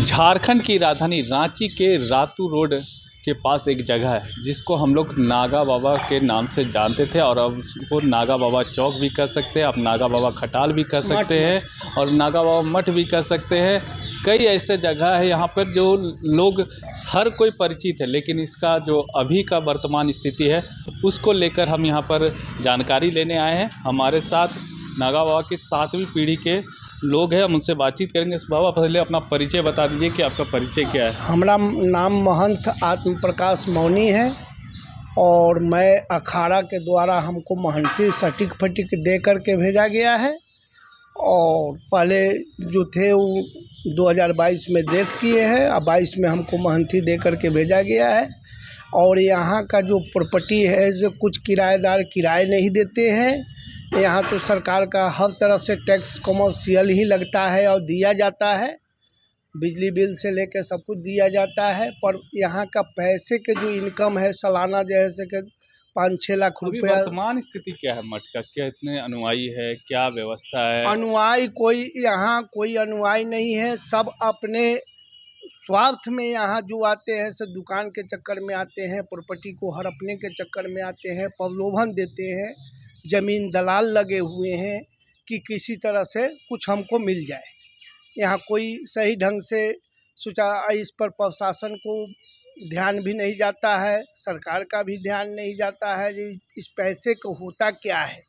झारखंड की राजधानी रांची के रातू रोड के पास एक जगह है जिसको हम लोग नागा बाबा के नाम से जानते थे और अब उसको नागा बाबा चौक भी कह सकते हैं, आप नागा बाबा खटाल भी कह सकते हैं और नागा बाबा मठ भी कह सकते हैं। कई ऐसे जगह है यहाँ पर जो लोग हर कोई परिचित है, लेकिन इसका जो अभी का वर्तमान स्थिति है उसको लेकर हम यहाँ पर जानकारी लेने आए हैं। हमारे साथ नागा बाबा की 7वीं पीढ़ी के लोग हैं, हम उनसे बातचीत करेंगे। बाबा पहले अपना परिचय बता दीजिए कि आपका परिचय क्या है। हमारा नाम महंत आत्म प्रकाश मौनी है और मैं अखाड़ा के द्वारा हमको महंती सर्टिफिकेट दे कर के भेजा गया है और पहले जो थे वो 2022 में डेथ किए हैं और 22 में हमको महंती दे कर के भेजा गया है। और यहाँ का जो प्रॉपर्टी है जो कुछ किराएदार किराए नहीं देते हैं। यहाँ तो सरकार का हर तरह से टैक्स कमर्शियल ही लगता है और दिया जाता है, बिजली बिल से लेकर सब कुछ दिया जाता है। पर यहाँ का पैसे के जो इनकम है सालाना जैसे कि 5-6 लाख रुपया। वर्तमान स्थिति क्या है मठ का, क्या इतने अनुयायी है, क्या व्यवस्था है? अनुयायी कोई यहाँ कोई अनुयायी नहीं है, सब अपने स्वार्थ में यहाँ जो आते हैं सब दुकान के चक्कर में आते हैं, प्रॉपर्टी को हड़पने के चक्कर में आते हैं, प्रलोभन देते हैं। ज़मीन दलाल लगे हुए हैं कि किसी तरह से कुछ हमको मिल जाए। यहाँ कोई सही ढंग से इस पर प्रशासन को ध्यान भी नहीं जाता है, सरकार का भी ध्यान नहीं जाता है कि इस पैसे को होता क्या है।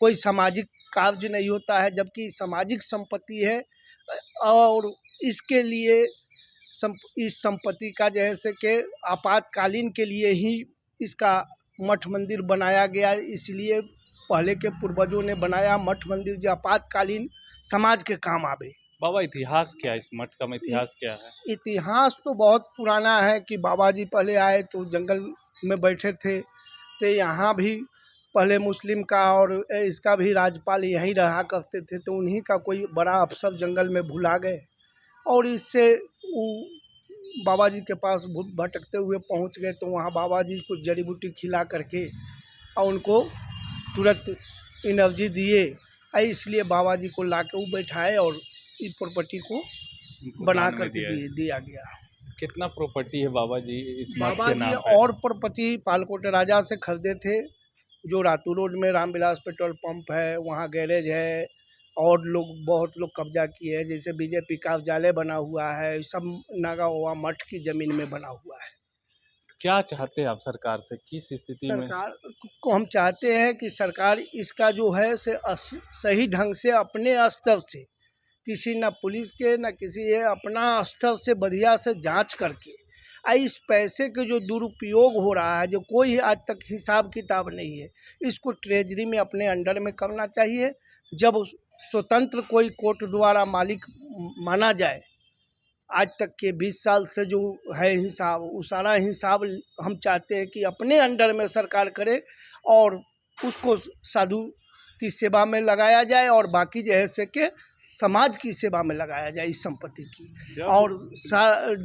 कोई सामाजिक कार्य नहीं होता है, जबकि सामाजिक संपत्ति है और इसके लिए इस संपत्ति का जैसे कि आपातकालीन के लिए ही इसका मठ मंदिर बनाया गया। इसलिए पहले के पूर्वजों ने बनाया मठ मंदिर जो आपातकालीन समाज के काम आवे। बाबा इतिहास क्या है, इस मठ का इतिहास क्या है? इतिहास तो बहुत पुराना है कि बाबा जी पहले आए तो जंगल में बैठे थे, तो यहाँ भी पहले मुस्लिम का और इसका भी राज्यपाल यहीं रहा करते थे, तो उन्हीं का कोई बड़ा अफसर जंगल में भुला गए और इससे बाबा जी के पास भटकते हुए पहुँच गए। तो वहाँ बाबा जी कुछ जड़ी बूटी खिला करके और उनको तुरंत एनर्जी दिए, इसलिए बाबा जी को ला के वो बैठाए और इस प्रॉपर्टी को बना करके दिया गया। कितना प्रॉपर्टी है बाबा जी इस मठ बाबा के जी नाम पे? और प्रॉपर्टी पालकोट राजा से खरीदे थे, जो रातू रोड में रामविलास पेट्रोल पंप है, वहाँ गैरेज है और बहुत लोग कब्जा किए हैं। जैसे बीजेपी का जाले बना हुआ है, सब नागा बाबा मठ की ज़मीन में बना हुआ है। क्या चाहते हैं आप सरकार से, किस स्थिति में? सरकार को हम चाहते हैं कि सरकार इसका जो है से सही ढंग से अपने स्तर से, किसी न पुलिस के न किसी है, अपना स्तर से बढ़िया से जांच करके इस पैसे के जो दुरुपयोग हो रहा है, जो कोई आज तक हिसाब किताब नहीं है, इसको ट्रेजरी में अपने अंडर में करना चाहिए। जब स्वतंत्र कोई कोर्ट द्वारा मालिक माना जाए, आज तक के 20 साल से जो है हिसाब, वो सारा हिसाब हम चाहते हैं कि अपने अंडर में सरकार करे और उसको साधु की सेवा में लगाया जाए और बाकी जैसे कि समाज की सेवा में लगाया जाए इस संपत्ति की। और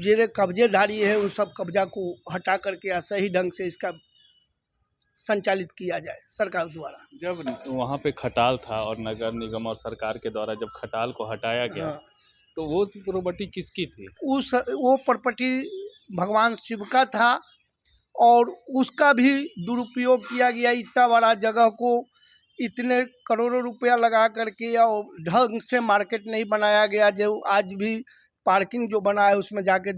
जो कब्जेदारी है उन सब कब्जा को हटा करके सही ढंग से इसका संचालित किया जाए सरकार द्वारा। जब वहाँ पे खटाल था और नगर निगम और सरकार के द्वारा जब खटाल को हटाया गया, हाँ, तो वो प्रॉपर्टी किसकी थी? वो प्रॉपर्टी भगवान शिव का था और उसका भी दुरुपयोग किया गया। इतना बड़ा जगह को इतने करोड़ों रुपया लगा करके और ढंग से मार्केट नहीं बनाया गया। जो आज भी पार्किंग जो बना है उसमें जाके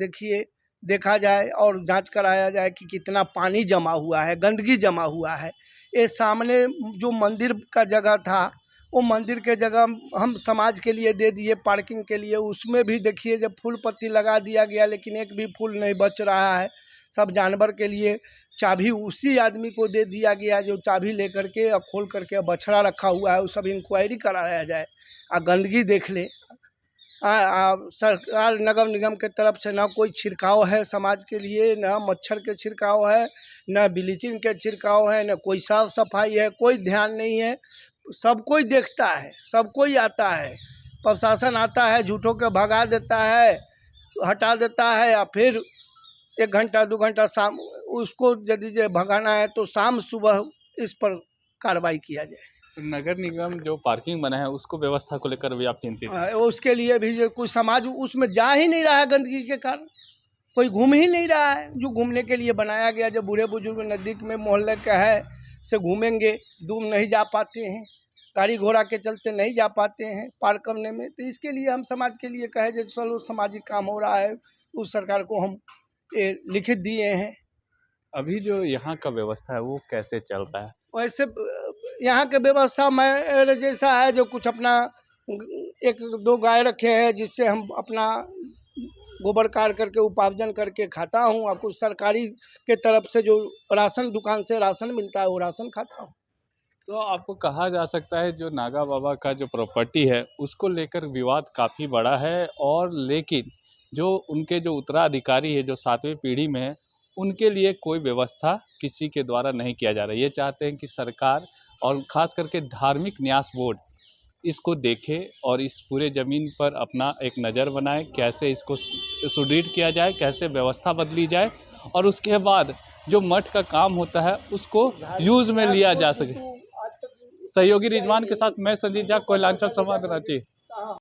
देखा जाए और जांच कराया जाए कि कितना पानी जमा हुआ है, गंदगी जमा हुआ है। ये सामने जो मंदिर का जगह था, वो मंदिर के जगह हम समाज के लिए दे दिए पार्किंग के लिए, उसमें भी देखिए जब फूल पत्ती लगा दिया गया लेकिन एक भी फूल नहीं बच रहा है। सब जानवर के लिए चाबी उसी आदमी को दे दिया गया जो चाबी लेकर के और खोल करके बछड़ा रखा हुआ है, वो सब इंक्वायरी कराया जाए। गंदगी देख ले। सरकार नगर निगम के तरफ से ना कोई छिड़काव है समाज के लिए, ना मच्छर के छिड़काव है, ना ब्लीचिंग के छिड़काव है, ना कोई साफ सफाई है, कोई ध्यान नहीं है। सब कोई देखता है, सब कोई आता है, प्रशासन आता है, झूठों के भगा देता है, हटा देता है या फिर 1 घंटा 2 घंटा शाम उसको यदि भगाना है तो शाम सुबह इस पर कार्रवाई किया जाए। नगर निगम जो पार्किंग बना है उसको व्यवस्था को लेकर भी आप चिंतित हैं? उसके लिए भी जो कोई समाज उसमें जा ही नहीं रहा है गंदगी के कारण, कोई घूम ही नहीं रहा है। जो घूमने के लिए बनाया गया, जो बूढ़े बुजुर्ग नज़दीक में मोहल्ले का है से घूमेंगे, दूर नहीं जा पाते हैं, गाड़ी घोड़ा के चलते नहीं जा पाते हैं पार्क करने में। तो इसके लिए हम समाज के लिए कहे जो चलो सामाजिक काम हो रहा है, उस सरकार को हम ये लिखित दिए हैं। अभी जो यहाँ का व्यवस्था है वो कैसे चल रहा है? वैसे यहाँ के व्यवस्था मेरे जैसा है, जो कुछ अपना 1-2 गाय रखे हैं जिससे हम अपना गोबर काट करके उपार्जन करके खाता हूँ, और कुछ सरकारी के तरफ से जो राशन दुकान से राशन मिलता है वो राशन खाता हूँ। तो आपको कहा जा सकता है जो नागा बाबा का जो प्रॉपर्टी है उसको लेकर विवाद काफ़ी बड़ा है, और लेकिन जो उनके जो उत्तराधिकारी है जो 7वीं पीढ़ी में है उनके लिए कोई व्यवस्था किसी के द्वारा नहीं किया जा रहा है। ये चाहते हैं कि सरकार और ख़ास करके धार्मिक न्यास बोर्ड इसको देखे और इस पूरे ज़मीन पर अपना एक नज़र बनाए, कैसे इसको सुदृढ़ किया जाए, कैसे व्यवस्था बदली जाए, और उसके बाद जो मठ का काम होता है उसको यूज़ में लिया जा सके। सहयोगी रिजवान के साथ मैं संजीव झा, कोयलांचल संवाद, रांची।